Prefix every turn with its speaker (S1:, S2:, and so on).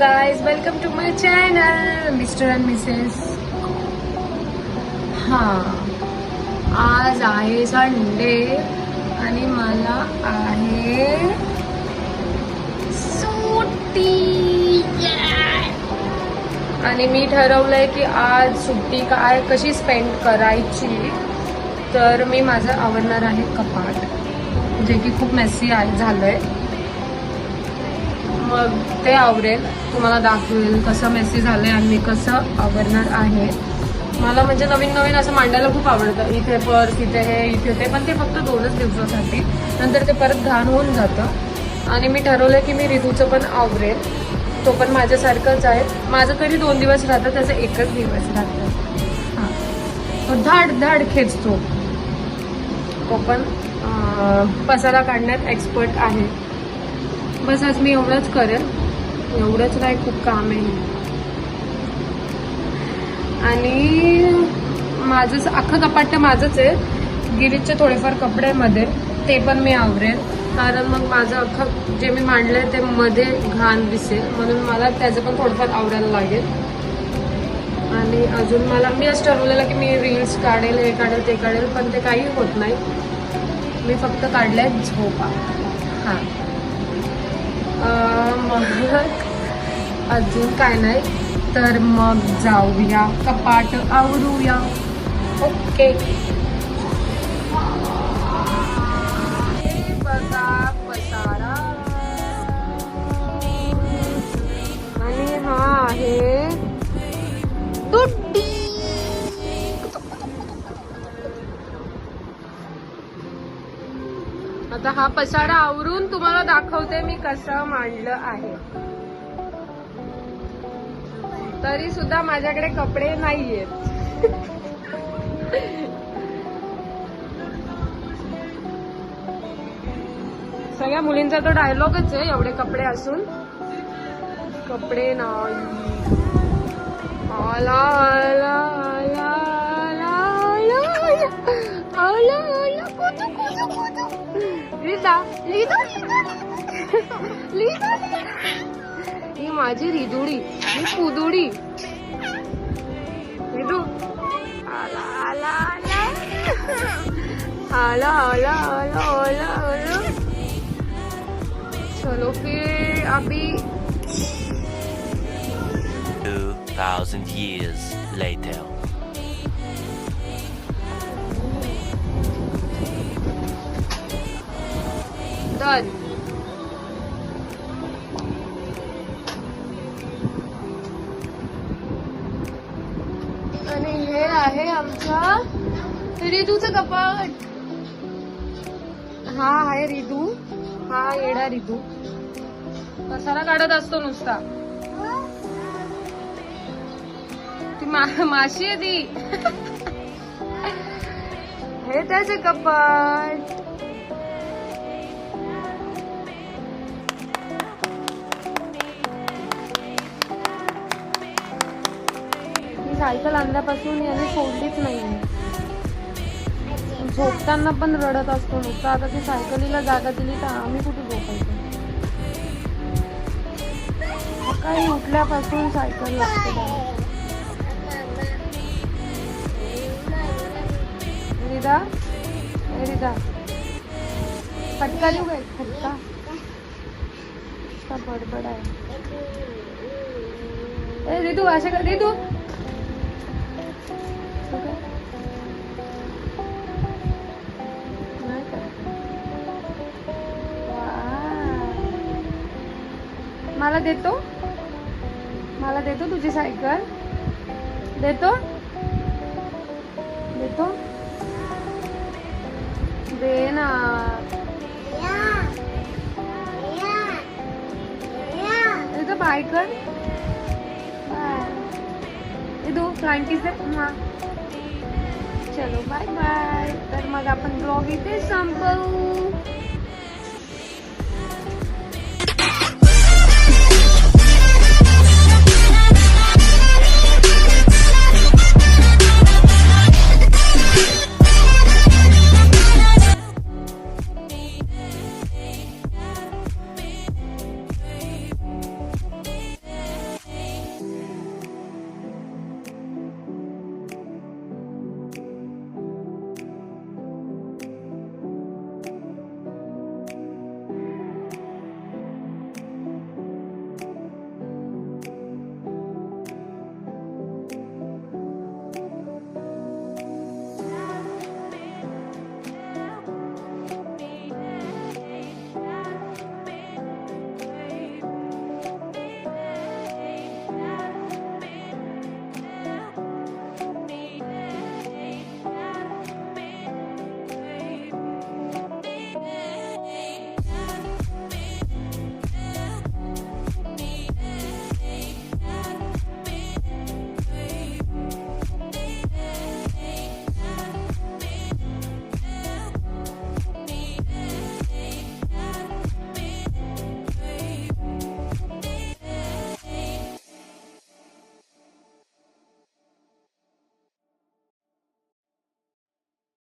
S1: Guys, welcome to my channel mister and missus. आज आहे Sunday आणि मला आहे सुट्टी. आणि मी ठरवलंय की आज सुट्टी कशी स्पेंड करायची. तर मी माझं आवरणार आहे कपाट, जे की खूप मेसी झालंय. मग ते आवरेल, तुम्हाला दाखवेल कसं मेसी झालंय आणि मी कसं आवरणार आहे. मला म्हणजे नवीन नवीन असं मांडायला खूप आवडतं. इथे पर्स, इथे हे, इथे ते, पण ते फक्त 2च दिवसासाठी, नंतर ते परत घाण होऊन जातं. आणि मी ठरवलं की मी रितूचं पण आवरेल. तो पण माझ्यासारखंच आहे. माझं तरी 2 दिवस राहतं, त्याचं 1च दिवस राहतं. हां, तो धाड धाड खेचतो. तो पण पसारा काढण्यात एक्सपर्ट आहे. बस आज मी एवढंच करेल, एवढंच नाही, खूप काम आहे. आणि माझं अख्खं कपाट तर माझंच आहे. गिरीजचे थोडेफार कपडे मध्ये ते पण मी आवरेल, कारण मग माझं अख्खं जे मी मांडलंय ते मध्ये घाण दिसेल, म्हणून मला त्याचं पण थोडंफार आवरायला लागेल. आणि अजून मी असं ठरवलेलं की मी रील्स काढेल, हे काढेल, ते काढेल, पण ते काही होत नाही. मी फक्त काढलंय झोपा. हां, मग अजून काय नाही, तर मग जाऊया कपाट आवरूया. ओके. बघा पसारा. आणि हा आहे दुड्डी. आता हा पसारा आवरून तुम्हाला दाखवते मी कसं मांडलं आहे. तरी सुद्धा माझ्याकडे कपडे नाहीयेत. सगळ्या मुलींचा तो डायलॉगच आहे, एवढे कपडे असून कपडे नाही. आला आला आला आला आला आला कुतू कुतू कुतू. लिदा लिदा लिदा लिदा. ही माझी रिदुडी, ही पुदुडी. रिदू आला आला आला आला आला आला आला. चलो फिर अभी
S2: 2000 years later.
S1: डन. आणि हे आहे आमच्या रिदूचं कपाट. हा आहे रिदू, हा येडा रिदू पसारा काढत असतो नुसता. ती माशी आहे ती. हे त्याचे कपाट. सायकल आणल्यापासून याने सोडलीच नाही. झोपताना पण रडत असतो नुसतं. आता ती सायकलीला जागा दिली तर आम्ही कुठे झोपायचं. सकाळी उठल्यापासून सायकल लागते. रिदा, रिदा फटका देऊ काय? फटका बडबड आहे. ए रिदू, असं कर रिदू. मला देतो, मला देतो तुझी सायकल. देतो देतो दे ना. देतो, बाय कर. बाय देतो, फ्लांकीज दे. हा, चलो बाय बाय. तर मग आपण ब्लॉग इथे संपवू.